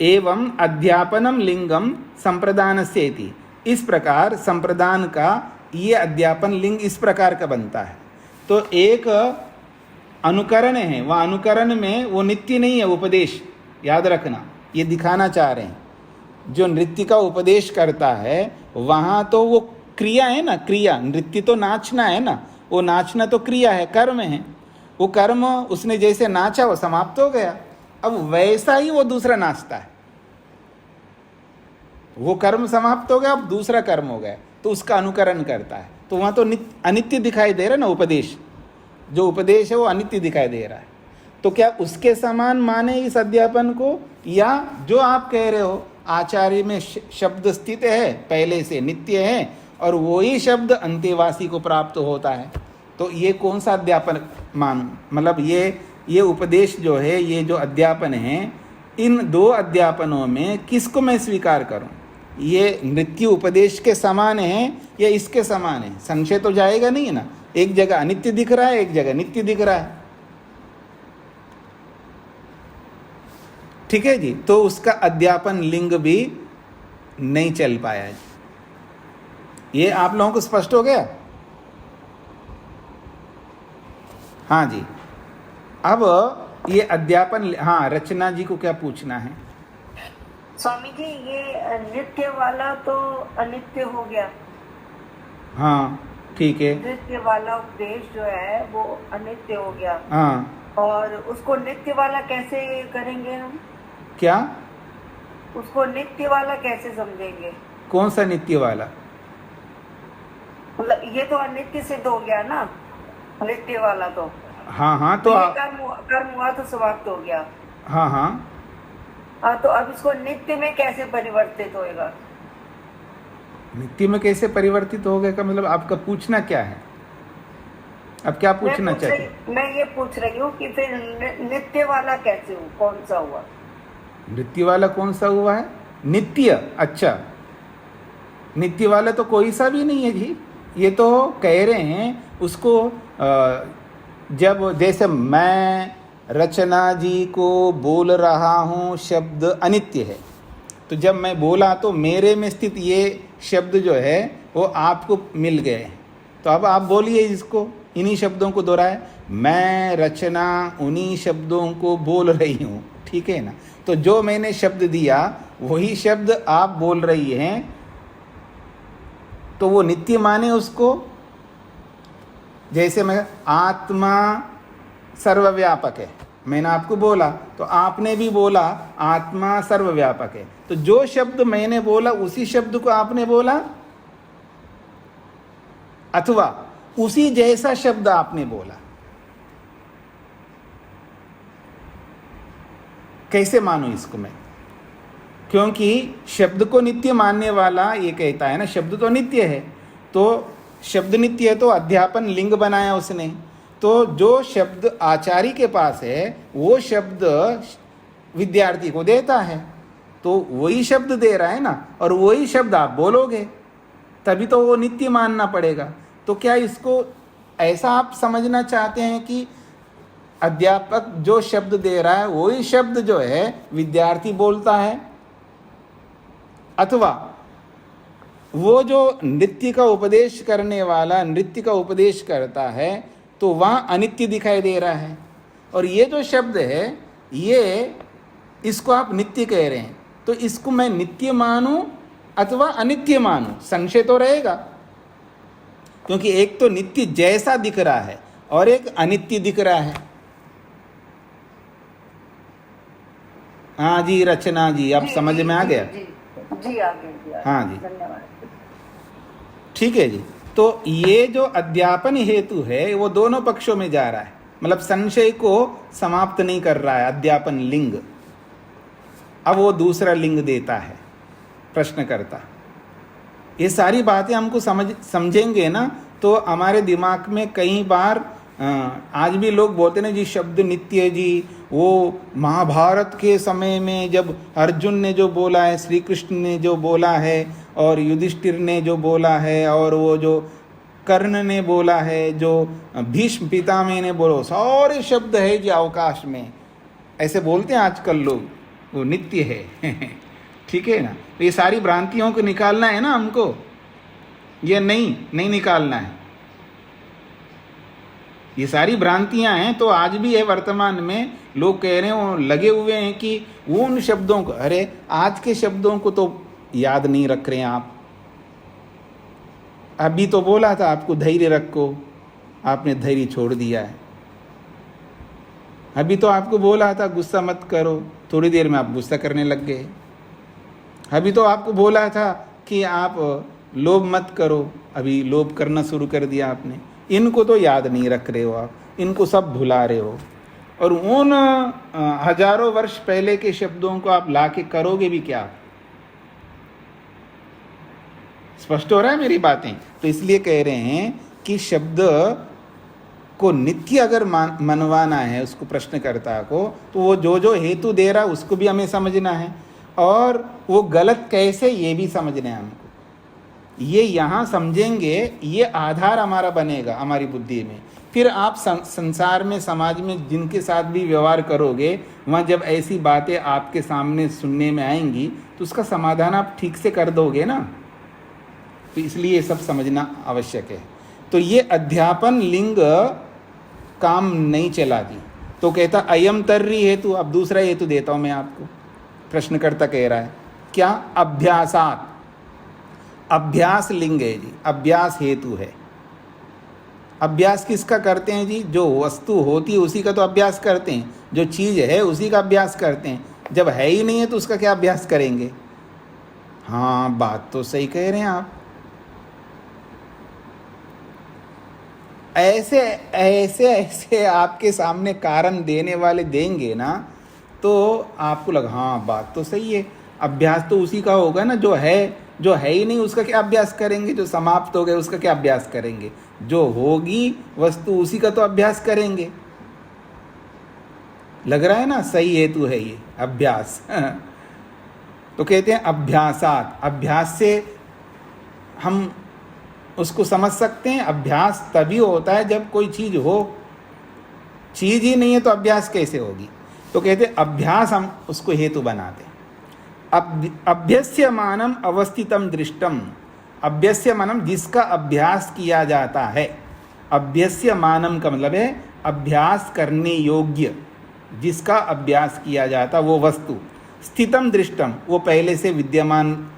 एवं अध्यापनम लिंगम संप्रदानस्येति, इस प्रकार संप्रदान का ये अध्यापन लिंग इस प्रकार का बनता है। तो एक अनुकरण है, वह अनुकरण में वो नित्य नहीं है, उपदेश, याद रखना, ये दिखाना चाह रहे हैं। जो नृत्य का उपदेश करता है वहाँ तो वो क्रिया है ना, क्रिया, नृत्य तो नाचना है ना, वो नाचना तो क्रिया है, कर्म है। वो कर्म उसने जैसे नाचा वो समाप्त हो गया। अब वैसा ही वो दूसरा नाचता है, वो कर्म समाप्त हो गया, अब दूसरा कर्म हो गया, तो उसका अनुकरण करता है। तो वहाँ तो अनित्य दिखाई दे रहा है ना, उपदेश, जो उपदेश है वो अनित्य दिखाई दे रहा है। तो क्या उसके समान माने इस अध्यापन को, या जो आप कह रहे हो आचार्य में शब्द स्थित है, पहले से नित्य है, और वही शब्द अंतेवासी को प्राप्त होता है, तो ये कौन सा अध्यापन मानूं? मतलब ये उपदेश जो है, ये जो अध्यापन है, इन दो अध्यापनों में किसको मैं स्वीकार करूं? ये नृत्य उपदेश के समान है या इसके समान है? संशय तो जाएगा नहीं ना। एक जगह अनित्य दिख रहा है, एक जगह नित्य दिख रहा है। ठीक है जी, तो उसका अध्यापन लिंग भी नहीं चल पाया जी। ये आप लोगों को स्पष्ट हो गया? हाँ जी। अब ये अध्यापन, हाँ, रचना जी को क्या पूछना है? स्वामी जी, ये नित्य वाला तो अनित्य हो गया। हाँ ठीक है। नित्य वाला उपदेश जो है वो अनित्य हो गया। हाँ, और उसको नित्य वाला कैसे करेंगे हम? क्या? उसको नित्य वाला कैसे समझेंगे? कौन सा नित्य वाला? मतलब ये तो अनित्य सिद्ध हो गया ना, नित्य वाला तो। हाँ हाँ, तो ये कर्म हुआ तो समाप्त हो गया। हाँ हाँ, तो अब इसको नित्य में कैसे परिवर्तित होएगा? नित्य में कैसे परिवर्तित हो गया का मतलब आपका पूछना क्या है? अब क्या पूछना चाहिए? मैं ये पूछ रही हूँ कि फिर नित्य वाला कैसे हो, कौन सा हुआ? नित्य वाला कौन सा हुआ है? नित्य, अच्छा, नित्य वाला तो कोई सा भी नहीं है जी। ये तो कह रहे हैं उसको, जब जैसे मैं रचना जी को बोल रहा हूँ, शब्द अनित्य है, तो जब मैं बोला तो मेरे में स्थित ये शब्द जो है वो आपको मिल गए। तो अब आप बोलिए इसको, इन्हीं शब्दों को दोहराए, मैं रचना उन्हीं शब्दों को बोल रही हूँ, ठीक है ना। तो जो मैंने शब्द दिया वही शब्द आप बोल रही हैं, तो वो नित्य माने उसको। जैसे मैं, आत्मा सर्वव्यापक है, मैंने आपको बोला तो आपने भी बोला आत्मा सर्वव्यापक है, तो जो शब्द मैंने बोला उसी शब्द को आपने बोला, अथवा उसी जैसा शब्द आपने बोला। कैसे मानूं इसको मैं? क्योंकि शब्द को नित्य मानने वाला ये कहता है ना, शब्द तो नित्य है, तो शब्द नित्य है तो अध्यापन लिंग बनाया उसने। तो जो शब्द आचार्य के पास है वो शब्द विद्यार्थी को देता है, तो वही शब्द दे रहा है ना, और वही शब्द आप बोलोगे, तभी तो वो नित्य मानना पड़ेगा। तो क्या इसको ऐसा आप समझना चाहते हैं कि अध्यापक जो शब्द दे रहा है वही शब्द जो है विद्यार्थी बोलता है, अथवा वो जो नृत्य का उपदेश करने वाला नृत्य का उपदेश करता है तो वहाँ अनित्य दिखाई दे रहा है, और ये जो शब्द है ये, इसको आप नित्य कह रहे हैं, तो इसको मैं नित्य मानूं अथवा अनित्य मानूं? संशय तो रहेगा, क्योंकि एक तो नित्य जैसा दिख रहा है और एक अनित्य दिख रहा है। हाँ जी, रचना जी, अब समझ में आ गया? जी आ गया। हाँ जी, धन्यवाद। ठीक है जी। तो ये जो अध्यापन हेतु है वो दोनों पक्षों में जा रहा है, मतलब संशय को समाप्त नहीं कर रहा है अध्यापन लिंग। अब वो दूसरा लिंग देता है प्रश्नकर्ता। ये सारी बातें हमको समझेंगे ना, तो हमारे दिमाग में कई बार आज भी लोग बोलते ना जी शब्द नित्य है जी, वो महाभारत के समय में जब अर्जुन ने जो बोला है, श्री कृष्ण ने जो बोला है, और युधिष्ठिर ने जो बोला है, और वो जो कर्ण ने बोला है, जो भीष्म पितामह ने बोलो, सारे शब्द है जो अवकाश में, ऐसे बोलते हैं आजकल लोग, वो नित्य है। ठीक है ना। तो ये सारी भ्रांतियों को निकालना है ना हमको, ये नहीं निकालना है। ये सारी भ्रांतियां हैं। तो आज भी है वर्तमान में, लोग कह रहे हैं, लगे हुए हैं कि वो उन शब्दों को, अरे आज के शब्दों को तो याद नहीं रख रहे हैं आप। अभी तो बोला था आपको धैर्य रखो, आपने धैर्य छोड़ दिया है। अभी तो आपको बोला था गुस्सा मत करो, थोड़ी देर में आप गुस्सा करने लग गए। अभी तो आपको बोला था कि आप लोभ मत करो, अभी लोभ करना शुरू कर दिया आपने। इनको तो याद नहीं रख रहे हो आप, इनको सब भुला रहे हो। और उन हजारों वर्ष पहले के शब्दों को आप लाके करोगे भी क्या? स्पष्ट हो रहा है मेरी बातें? तो इसलिए कह रहे हैं कि शब्द को नित्य अगर मनवाना है उसको, प्रश्नकर्ता को, तो वो जो हेतु दे रहा है उसको भी हमें समझना है, और वो गलत कैसे ये भी समझना है हमको। ये यहाँ समझेंगे, ये आधार हमारा बनेगा हमारी बुद्धि में। फिर आप संसार में, समाज में जिनके साथ भी व्यवहार करोगे, वहाँ जब ऐसी बातें आपके सामने सुनने में आएंगी तो उसका समाधान आप ठीक से कर दोगे ना। तो इसलिए ये सब समझना आवश्यक है। तो ये अध्यापन लिंग काम नहीं चलाती। तो कहता अयम तर्री हेतु। अब दूसरा हेतु देता हूँ मैं आपको। प्रश्नकर्ता कह रहा है क्या? अभ्यासात। अभ्यास लिंग है जी, अभ्यास हेतु है। अभ्यास किसका करते हैं जी? जो वस्तु होती है उसी का तो अभ्यास करते हैं, जो चीज़ है उसी का अभ्यास करते हैं। जब है ही नहीं है तो उसका क्या अभ्यास करेंगे? हाँ, बात तो सही कह रहे हैं आप। ऐसे ऐसे ऐसे आपके सामने कारण देने वाले देंगे ना, तो आपको लगा हाँ बात तो सही है। अभ्यास तो उसी का होगा ना, जो है ही नहीं उसका क्या अभ्यास करेंगे? जो समाप्त हो गए उसका क्या अभ्यास करेंगे? जो होगी वस्तु उसी का तो अभ्यास करेंगे। लग रहा है ना, सही हेतु है ये अभ्यास। तो कहते हैं अभ्यासात। अभ्यास से हम उसको समझ सकते हैं। अभ्यास तभी होता है जब कोई चीज़ हो, चीज़ ही नहीं है तो अभ्यास कैसे होगी? तो कहते हैं अभ्यास, हम उसको हेतु बनाते हैं। अभ्यस्यमानम अवस्थितम दृष्टम। अभ्यस्यमानम, जिसका अभ्यास किया जाता है। अभ्यस्यमानम का मतलब है अभ्यास करने योग्य, जिसका अभ्यास किया जाता वो वस्तु। स्थितम दृष्टम, वो पहले से विद्यमान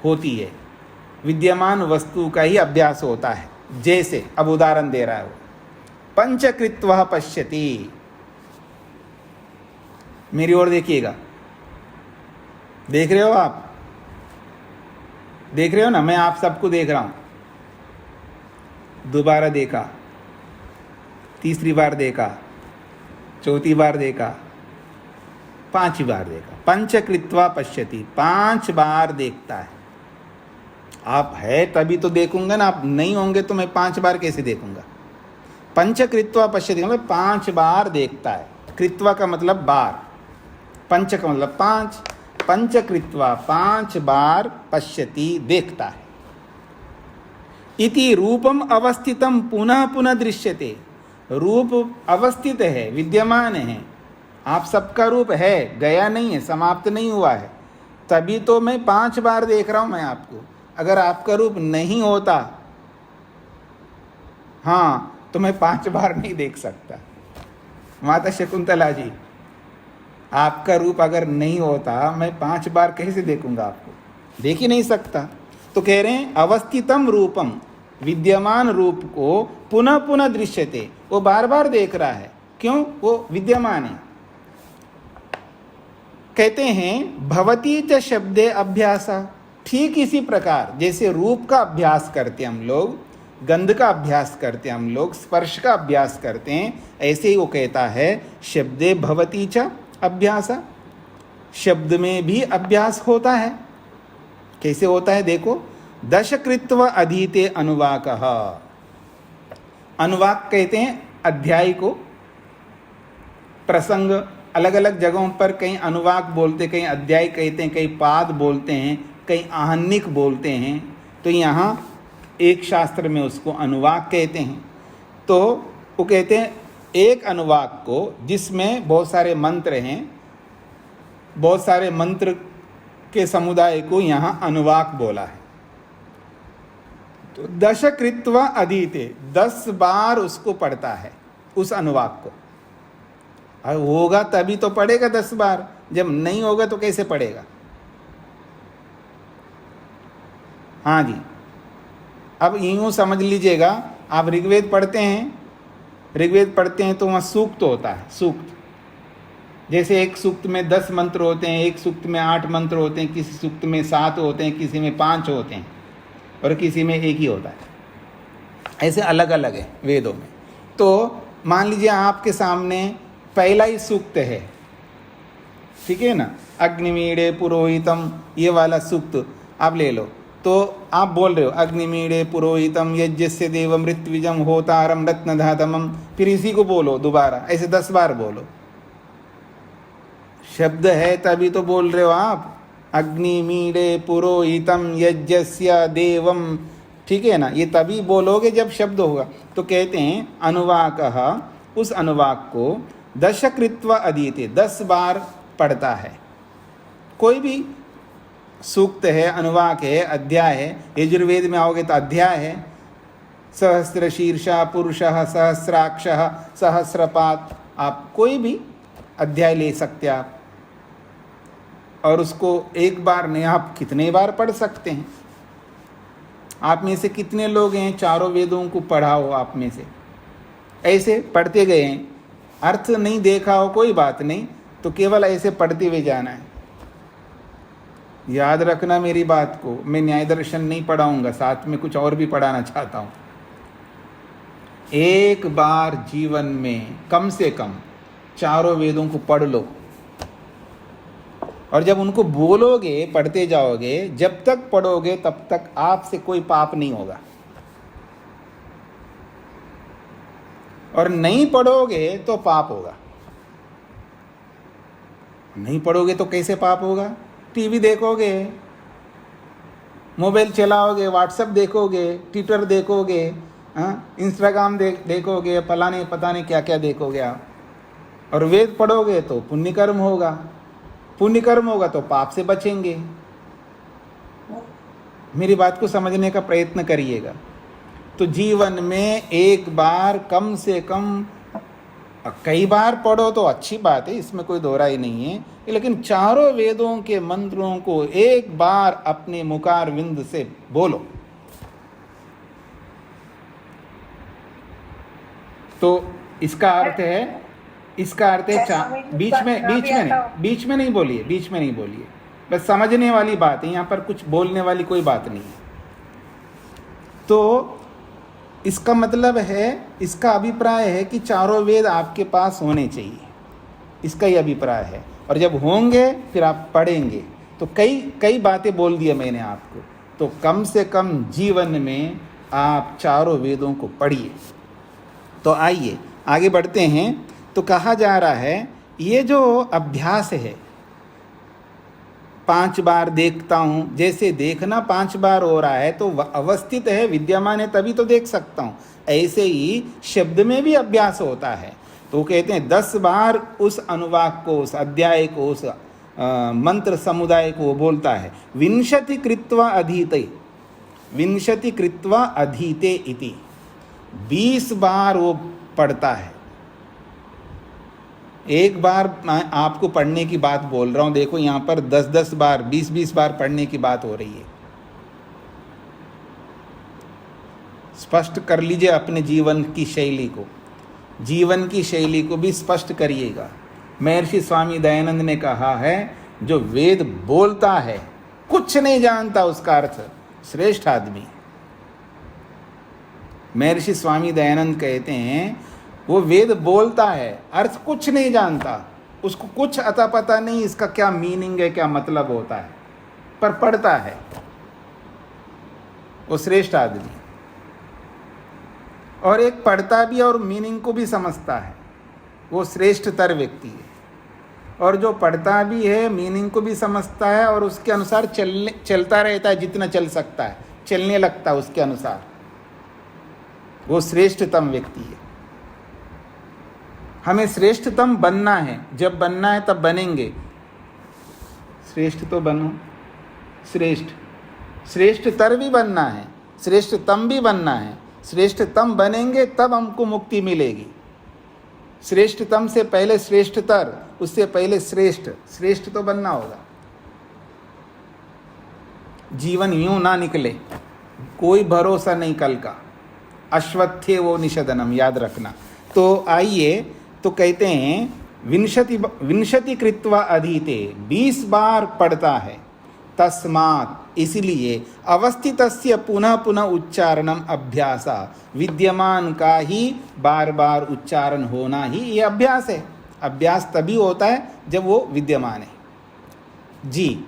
होती है, विद्यमान वस्तु का ही अभ्यास होता है। जैसे अब उदाहरण दे रहा है वो, पंचकृत्वा पश्यति। मेरी ओर देखिएगा, देख रहे हो आप? देख रहे हो ना? मैं आप सबको देख रहा हूं। दोबारा देखा, तीसरी बार देखा, चौथी बार देखा, पांचवी बार देखा। पंचकृत्वा पश्यति, 5 बार देखता है। आप है तभी तो देखूंगा ना, आप नहीं होंगे तो मैं 5 बार कैसे देखूंगा? पंचकृत्वा पश्यति मतलब 5 बार देखता है। कृत्वा का मतलब बार, पंच का मतलब 5। पंचकृत्वा 5 बार पश्यति देखता है। इति रूपम अवस्थितम पुनः पुनः दृश्यते। रूप अवस्थित है, विद्यमान है। आप सबका रूप है, गया नहीं है, समाप्त नहीं हुआ है, तभी तो मैं 5 बार देख रहा हूं मैं आपको। अगर आपका रूप नहीं होता, हाँ, तो मैं 5 बार नहीं देख सकता। माता शकुंतला जी, आपका रूप अगर नहीं होता मैं 5 बार कैसे देखूंगा आपको? देख ही नहीं सकता। तो कह रहे हैं अवस्थितम रूपम, विद्यमान रूप को पुनः पुनः दृश्यते, वो बार बार देख रहा है। क्यों? वो विद्यमान है। कहते हैं भवती च शब्दे अभ्यासा। ठीक इसी प्रकार जैसे रूप का अभ्यास करते हैं हम लोग, गंध का अभ्यास करते हैं हम लोग, स्पर्श का अभ्यास करते हैं, ऐसे ही वो कहता है शब्दे भवती च अभ्यासा। शब्द में भी अभ्यास होता है। कैसे होता है देखो, दशकृत्व अधीते अनुवाकः। अनुवाक कहते हैं अध्याय को, प्रसंग अलग अलग जगहों पर कहीं अनुवाक बोलते, कहीं अध्याय कहते हैं, कहीं पाद बोलते हैं, कहीं आहनिक बोलते हैं। तो यहाँ एक शास्त्र में उसको अनुवाक कहते हैं। तो वो कहते हैं एक अनुवाक को जिसमें बहुत सारे मंत्र हैं, बहुत सारे मंत्र के समुदाय को यहाँ अनुवाक बोला है। तो दश कृत्वा अधीते, 10 बार उसको पढ़ता है उस अनुवाक को। और होगा तभी तो पढ़ेगा 10 बार, जब नहीं होगा तो कैसे पढ़ेगा। हाँ जी, अब यूँ समझ लीजिएगा, आप ऋग्वेद पढ़ते हैं, ऋग्वेद पढ़ते हैं तो वहाँ सूक्त होता है। सूक्त जैसे एक सूक्त में 10 मंत्र होते हैं, एक सूक्त में 8 मंत्र होते हैं, किसी सूक्त में 7 होते हैं, किसी में 5 होते हैं और किसी में 1 ही होता है। ऐसे अलग अलग है वेदों में। तो मान लीजिए आपके सामने पहला ही सूक्त है, ठीक है ना, अग्निमीड़े पुरोहितम, ये वाला सूक्त आप ले लो। तो आप बोल रहे हो अग्निमीड़े पुरोहितम यज्ञस्य देव मृत्युजम होतारम रत्नधातमम, फिर इसी को बोलो दोबारा, ऐसे 10 बार बोलो। शब्द है तभी तो बोल रहे हो आप, अग्निमीड़े पुरोहितम यज्ञस्य देवम, ठीक है ना, ये तभी बोलोगे जब शब्द होगा। तो कहते हैं अनुवाकः, उस अनुवाक को 10 कृत्वा अधीते, 10 बार पढ़ता है। कोई भी सूक्त है, अनुवाक है, अध्याय है, यजुर्वेद में आओगे तो अध्याय है, सहस्र शीर्षा पुरुषः सहस्राक्षः सहस्रपात, आप कोई भी अध्याय ले सकते हैं आप, और उसको एक बार नहीं आप कितने बार पढ़ सकते हैं। आप में से कितने लोग हैं चारों वेदों को पढ़ा हो, आप में से ऐसे पढ़ते गए हैं, अर्थ नहीं देखा हो कोई बात नहीं, तो केवल ऐसे पढ़ते हुए जाना है। याद रखना मेरी बात को, मैं न्याय दर्शन नहीं पढ़ाऊंगा, साथ में कुछ और भी पढ़ाना चाहता हूँ। एक बार जीवन में कम से कम चारों वेदों को पढ़ लो, और जब उनको बोलोगे, पढ़ते जाओगे, जब तक पढ़ोगे तब तक आपसे कोई पाप नहीं होगा। और नहीं पढ़ोगे तो पाप होगा। नहीं पढ़ोगे तो कैसे पाप होगा? टीवी देखोगे, मोबाइल चलाओगे, व्हाट्सएप देखोगे, ट्विटर देखोगे, इंस्टाग्राम देखोगे, फलाने पता नहीं क्या क्या देखोगे आप, और वेद पढ़ोगे तो पुण्य कर्म होगा, पुण्य कर्म होगा तो पाप से बचेंगे। मेरी बात को समझने का प्रयत्न करिएगा। तो जीवन में एक बार कम से कम, कई बार पढ़ो तो अच्छी बात है, इसमें कोई दोहराई नहीं है, लेकिन चारों वेदों के मंत्रों को एक बार अपने मुखार विंद से बोलो। तो इसका अर्थ है, बीच में नहीं बोलिए, बस समझने वाली बात है, यहाँ पर कुछ बोलने वाली कोई बात नहीं है। तो इसका मतलब है, इसका अभिप्राय है कि चारों वेद आपके पास होने चाहिए, इसका ही अभिप्राय है। और जब होंगे फिर आप पढ़ेंगे। तो कई बातें बोल दिया मैंने आपको, तो कम से कम जीवन में आप चारों वेदों को पढ़िए। तो आइए आगे बढ़ते हैं। तो कहा जा रहा है ये जो अभ्यास है, 5 बार देखता हूँ, जैसे देखना 5 बार हो रहा है तो अवस्थित है, विद्यमान है, तभी तो देख सकता हूँ। ऐसे ही शब्द में भी अभ्यास होता है। तो कहते हैं 10 बार उस अनुवाक को, उस अध्याय को, उस मंत्र समुदाय को वो बोलता है। 20 कृत्वा अधीते इति, 20 बार वो पढ़ता है। एक बार मैं आपको पढ़ने की बात बोल रहा हूँ, देखो यहाँ पर 10-10 बार, 20-20 बार पढ़ने की बात हो रही है। स्पष्ट कर लीजिए अपने जीवन की शैली को, जीवन की शैली को भी स्पष्ट करिएगा। महर्षि स्वामी दयानंद ने कहा है, जो वेद बोलता है, कुछ नहीं जानता उसका अर्थ, श्रेष्ठ आदमी। महर्षि स्वामी दयानंद कहते हैं, वो वेद बोलता है, अर्थ कुछ नहीं जानता, उसको कुछ अता पता नहीं इसका क्या मीनिंग है, क्या मतलब होता है, पर पढ़ता है, वो श्रेष्ठ आदमी। और एक पढ़ता भी और मीनिंग को भी समझता है, वो श्रेष्ठतर व्यक्ति है। और जो पढ़ता भी है, मीनिंग को भी समझता है और उसके अनुसार चलता रहता है जितना चल सकता है, चलने लगता उसके अनुसार, वो श्रेष्ठतम व्यक्ति है। हमें श्रेष्ठतम बनना है, जब बनना है तब बनेंगे। श्रेष्ठ तो बनो, श्रेष्ठतर भी बनना है, श्रेष्ठतम भी बनना है। श्रेष्ठतम बनेंगे तब हमको मुक्ति मिलेगी। श्रेष्ठतम से पहले श्रेष्ठतर, उससे पहले श्रेष्ठ तो बनना होगा। जीवन यूं ना निकले, कोई भरोसा नहीं कल का। अश्वत्थे वो निषदनम, याद रखना। तो आइए, तो कहते हैं विंशति कृत्वा अधीते, 20 बार पढ़ता है। तस्मात्, इसलिए अवस्थितस्य पुनः पुनः उच्चारणम अभ्यासा, विद्यमान का ही बार बार उच्चारण होना ही ये अभ्यास है। अभ्यास तभी होता है जब वो विद्यमान है। जी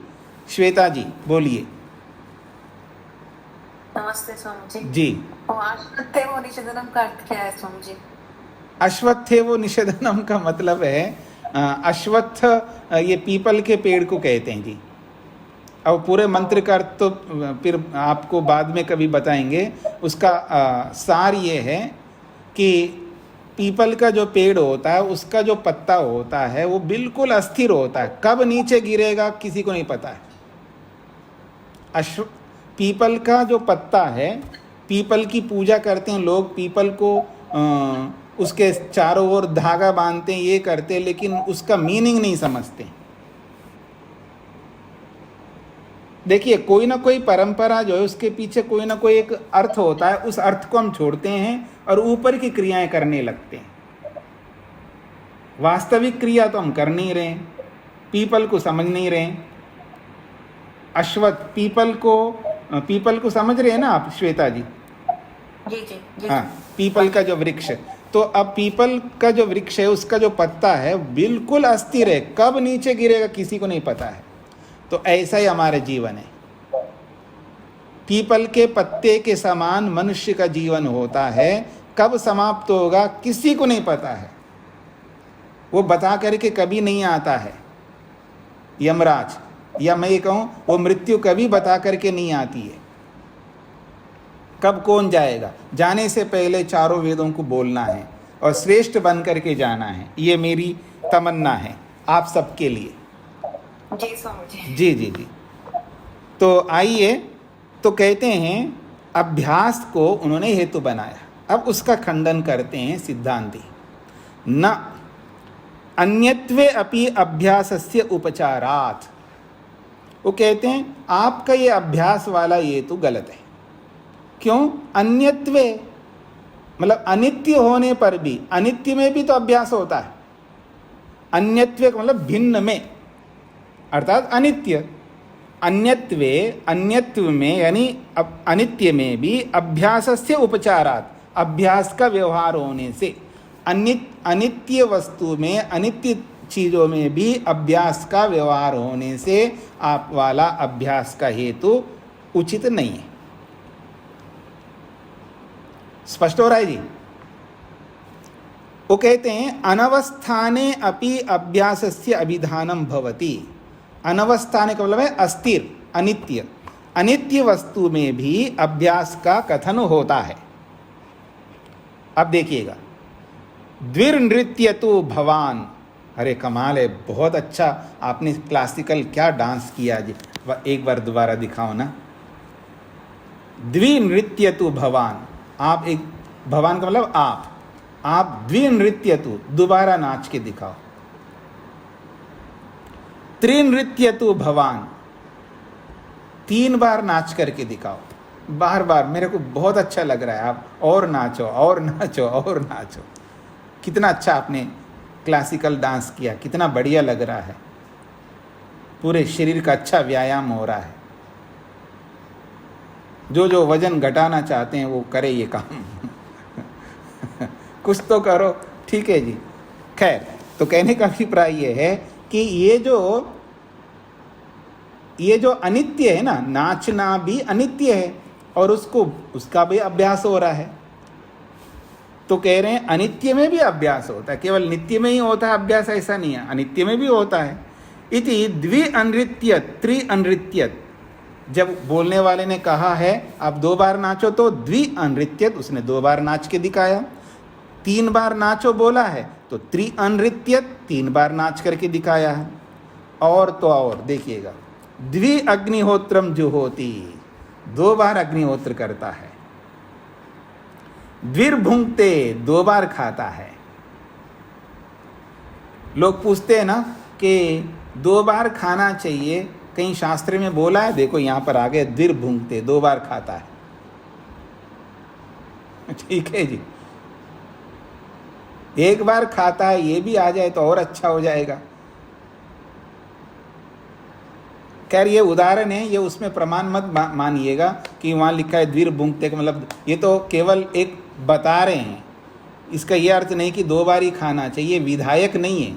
श्वेता जी बोलिए। नमस्ते स्वामी जी। जी, अश्वत्थेवो निषेधनम का अर्थ क्या है स्वामी जी? अश्वत्थेवो निषेधनम का मतलब है अश्वत्थ, ये पीपल के पेड़ को कहते हैं जी। अब पूरे मंत्र का अर्थ तो फिर आपको बाद में कभी बताएंगे। उसका सार ये है कि पीपल का जो पेड़ होता है, उसका जो पत्ता होता है वो बिल्कुल अस्थिर होता है, कब नीचे गिरेगा किसी को नहीं पता है। पीपल का जो पत्ता है, पीपल की पूजा करते हैं लोग, पीपल को उसके चारों ओर धागा बांधते हैं, ये करते हैं, लेकिन उसका मीनिंग नहीं समझते। देखिए, कोई ना कोई परंपरा जो है उसके पीछे कोई ना कोई एक अर्थ होता है, उस अर्थ को हम छोड़ते हैं और ऊपर की क्रियाएं करने लगते हैं। वास्तविक क्रिया तो हम कर नहीं रहे, पीपल को समझ नहीं रहे। अश्वत्थ, पीपल को समझ रहे हैं ना आप श्वेता जी? जी। हाँ, पीपल का जो वृक्ष, तो अब पीपल का जो वृक्ष है उसका जो पत्ता है बिल्कुल अस्थिर है, कब नीचे गिरेगा किसी को नहीं पता है। तो ऐसा ही हमारे जीवन है। पीपल के पत्ते के समान मनुष्य का जीवन होता है, कब समाप्त होगा किसी को नहीं पता है। वो बता करके कभी नहीं आता है यमराज, या मैं ये कहूँ वो मृत्यु कभी बता करके नहीं आती है। कब कौन जाएगा, जाने से पहले चारों वेदों को बोलना है और श्रेष्ठ बन करके जाना है। ये मेरी तमन्ना है आप सबके लिए। जी स्वामी जी जी जी। तो आइए, तो कहते हैं अभ्यास को उन्होंने हेतु बनाया। अब उसका खंडन करते हैं सिद्धांती। न अन्यत्वे अपि अभ्यासस्य उपचारात्, वो कहते हैं आपका ये अभ्यास वाला ये तो गलत है। क्यों? अन्यत्वे मतलब अनित्य होने पर भी, अनित्य में भी तो अभ्यास होता है। अन्यत्वे का मतलब भिन्न में, अर्थात अनित्य। अन्यत्व में यानी अनित्य में भी अभ्यासस्य उपचारात्, अभ्यास का व्यवहार होने से, अनित्य वस्तु में, अनित्य चीज़ों में भी अभ्यास का व्यवहार होने से आप वाला अभ्यास का हेतु उचित नहीं है। स्पष्ट हो रहा है जी? वो कहते हैं अनवस्थाने अपि अभ्यासस्य अभिधानम भवति। अनवस्थाने का मतलब है अस्थिर, अनित्य। अनित्य वस्तु में भी अभ्यास का कथन होता है। अब देखिएगा, द्विर्नृत्य तो भवान, अरे कमाल है, बहुत अच्छा आपने क्लासिकल क्या डांस किया जी, एक बार दोबारा दिखाओ ना। द्विनृत्य तो भवान, आप एक, भवान का मतलब आप द्विनृत्य तो, दोबारा नाच के दिखाओ। त्रिनृत्य तो भवान, 3 बार नाच करके दिखाओ। बार बार, मेरे को बहुत अच्छा लग रहा है, आप और नाचो और नाचो और नाचो। कितना अच्छा आपने क्लासिकल डांस किया, कितना बढ़िया लग रहा है। पूरे शरीर का अच्छा व्यायाम हो रहा है। जो वजन घटाना चाहते हैं वो करे ये काम कुछ तो करो, ठीक है जी। खैर, तो कहने का अभिप्राय ये है कि ये जो अनित्य है ना, नाचना भी अनित्य है और उसका भी अभ्यास हो रहा है। तो कह रहे हैं अनित्य में भी अभ्यास होता है, केवल नित्य में ही होता है अभ्यास, ऐसा नहीं है, अनित्य में भी होता है। इति द्वि अनृत्य त्रि अनृत्य, जब बोलने वाले ने कहा है आप 2 बार नाचो तो द्वि अनृत्यत, उसने 2 बार नाच के दिखाया। 3 बार नाचो बोला है तो त्रि अनृत्यत, 3 बार नाच करके दिखाया है। और तो और देखिएगा, द्वि अग्निहोत्रम जुहोति, 2 बार अग्निहोत्र करता है। द्विर्भुंक्ते, 2 बार खाता है। लोग पूछते हैं ना कि 2 बार खाना चाहिए, कहीं शास्त्र में बोला है? देखो यहां पर आ गए, द्विर्भुंक्ते, 2 बार खाता है। ठीक है जी, 1 बार खाता है, ये भी आ जाए तो और अच्छा हो जाएगा। खैर ये उदाहरण है, ये उसमें प्रमाण मत मानिएगा कि वहाँ लिखा है द्विर्भुंक्ते का मतलब, ये तो केवल एक बता रहे हैं। इसका ये अर्थ नहीं कि 2 बार ही खाना चाहिए, विधायक नहीं है,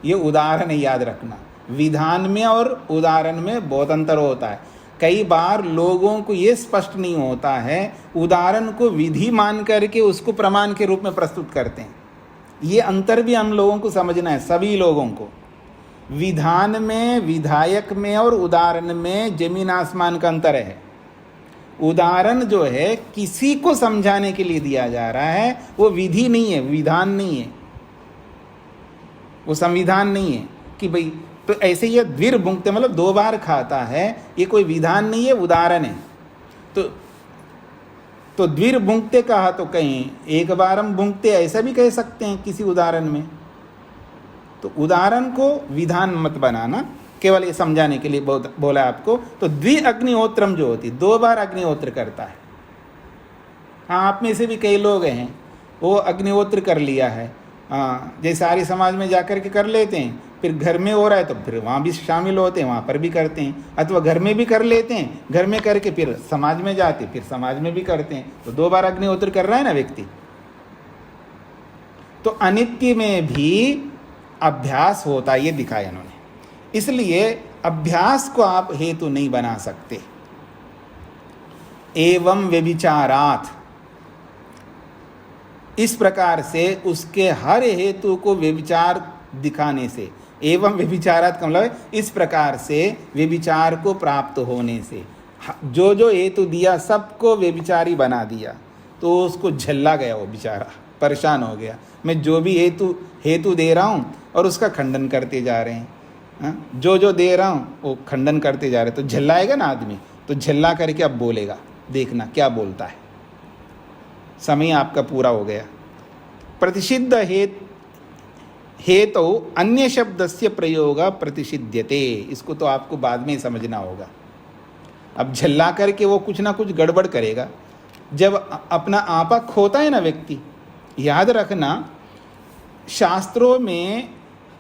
ये उदाहरण है, याद रखना। विधान में और उदाहरण में बहुत अंतर होता है। कई बार लोगों को ये स्पष्ट नहीं होता है, उदाहरण को विधि मान करके उसको प्रमाण के रूप में प्रस्तुत करते हैं। ये अंतर भी हम लोगों को समझना है, सभी लोगों को। विधान में, विधायक में और उदाहरण में जमीन आसमान का अंतर है। उदाहरण जो है किसी को समझाने के लिए दिया जा रहा है, वो विधि नहीं है, विधान नहीं है, वो संविधान नहीं है कि भाई। तो ऐसे ये द्विर्भुंक्ते मतलब 2 बार खाता है, ये कोई विधान नहीं है, उदाहरण है। तो द्विर्भुंक्ते कहा तो कहीं 1 बारम भुंक्ते, ऐसा भी कह सकते हैं किसी उदाहरण में। तो उदाहरण को विधान मत बनाना, केवल ये समझाने के लिए बोला आपको। तो द्वि अग्निहोत्रम जो होती, 2 बार अग्निहोत्र करता है। हाँ, आप में से भी कई लोग हैं वो अग्निहोत्र कर लिया है, हाँ, जैसे आर्य समाज में जाकर के कर लेते हैं, फिर घर में हो रहा है तो फिर वहाँ भी शामिल होते हैं, वहाँ पर भी करते हैं, अथवा घर में भी कर लेते हैं, घर में करके फिर समाज में जाते, फिर समाज में भी करते हैं। तो 2 बार अग्निहोत्र कर रहा है ना व्यक्ति। तो अनित्य में भी अभ्यास होता है, ये दिखाया इन्होंने। इसलिए अभ्यास को आप हेतु नहीं बना सकते। एवं व्यभिचारात्, इस प्रकार से उसके हर हेतु को व्यभिचार दिखाने से, एवं व्यभिचारात् का मतलब इस प्रकार से व्यभिचार को प्राप्त होने से, जो जो हेतु दिया सबको व्यभिचारी बना दिया, तो उसको झल्ला गया, वो बेचारा परेशान हो गया। मैं जो भी हेतु दे रहा हूँ और उसका खंडन करते जा रहे हैं, जो जो दे रहा हूँ वो खंडन करते जा रहे हैं। तो झल्लाएगा ना आदमी, तो झल्ला करके अब बोलेगा, देखना क्या बोलता है। समय आपका पूरा हो गया। प्रतिषिद्ध हेतु अन्य शब्दस्य प्रयोग प्रतिषिध्यते, इसको तो आपको बाद में समझना होगा। अब झल्ला करके वो कुछ ना कुछ गड़बड़ करेगा। जब अपना आपा खोता है ना व्यक्ति, याद रखना, शास्त्रों में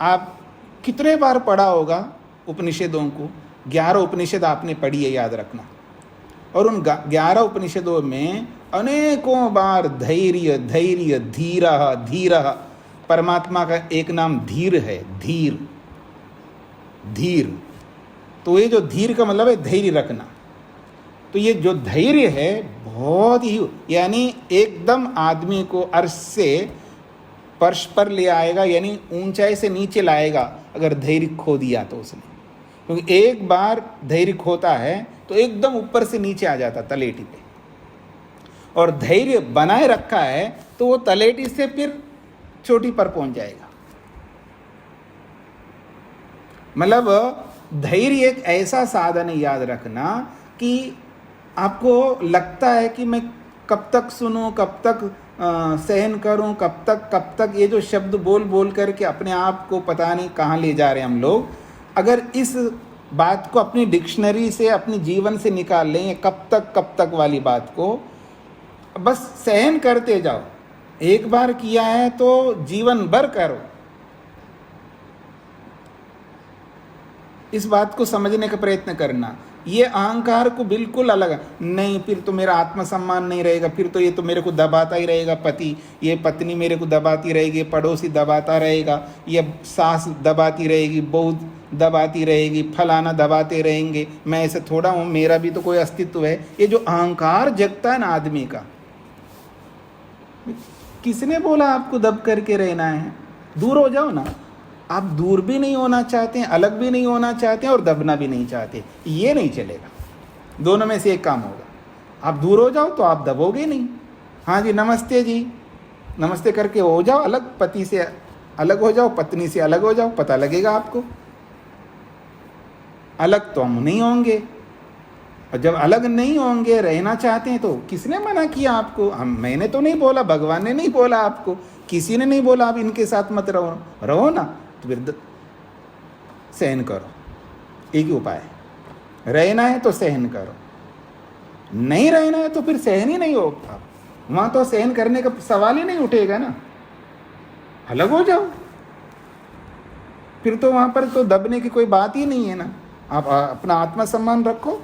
आप कितने बार पढ़ा होगा उपनिषदों को, 11 उपनिषद आपने पढ़ी है, याद रखना। और उन 11 उपनिषदों में अनेकों बार धैर्य धैर्य धीरः धीरः, परमात्मा का एक नाम धीर है, धीर धीर। तो ये जो धीर का मतलब है धैर्य रखना। तो ये जो धैर्य है बहुत ही, यानी एकदम आदमी को अर्श से फर्श पर ले आएगा, यानी ऊंचाई से नीचे लाएगा अगर धैर्य खो दिया तो उसने। क्योंकि एक बार धैर्य खोता है तो एकदम ऊपर से नीचे आ जाता तलेटी पे, और धैर्य बनाए रखा है तो वो तलेटी से फिर चोटी पर पहुंच जाएगा। मतलब धैर्य एक ऐसा साधन है, याद रखना, कि आपको लगता है कि मैं कब तक सुनूं, कब तक सहन करूं, कब तक, ये जो शब्द बोल बोल करके अपने आप को पता नहीं कहाँ ले जा रहे हैं हम लोग। अगर इस बात को अपनी डिक्शनरी से, अपने जीवन से निकाल लें, ये कब तक वाली बात को बस सहन करते जाओ। एक बार किया है तो जीवन भर करो। इस बात को समझने का प्रयत्न करना। ये अहंकार को बिल्कुल अलग नहीं, फिर तो मेरा आत्मसम्मान नहीं रहेगा, फिर तो ये तो मेरे को दबाता ही रहेगा पति, ये पत्नी मेरे को दबाती रहेगी, पड़ोसी दबाता रहेगा, ये सास दबाती रहेगी, बहू दबाती रहेगी, फलाना दबाते रहेंगे, मैं ऐसे थोड़ा हूँ, मेरा भी तो कोई अस्तित्व है। ये जो अहंकार जगता है ना आदमी का, किसने बोला आपको दब करके रहना है? दूर हो जाओ ना। आप दूर भी नहीं होना चाहते हैं, अलग भी नहीं होना चाहते हैं, और दबना भी नहीं चाहते, ये नहीं चलेगा। दोनों में से एक काम होगा। आप दूर हो जाओ तो आप दबोगे नहीं। हाँ जी नमस्ते जी, नमस्ते करके हो जाओ अलग, पति से अलग हो जाओ, पत्नी से अलग हो जाओ, पता लगेगा आपको। अलग तो हम नहीं होंगे, और जब अलग नहीं होंगे, रहना चाहते हैं, तो किसने मना किया आपको? मैंने तो नहीं बोला, भगवान ने नहीं बोला आपको, किसी ने नहीं बोला आप इनके साथ मत रहो। रहो ना, तो फिर सहन करो, एक ही उपाय है। रहना है तो सहन करो, नहीं रहना है तो फिर सहन ही नहीं होगा। वहां तो सहन करने का सवाल ही नहीं उठेगा ना, अलग हो जाओ। फिर तो वहां पर तो दबने की कोई बात ही नहीं है ना। आप अपना आत्मसम्मान रखो,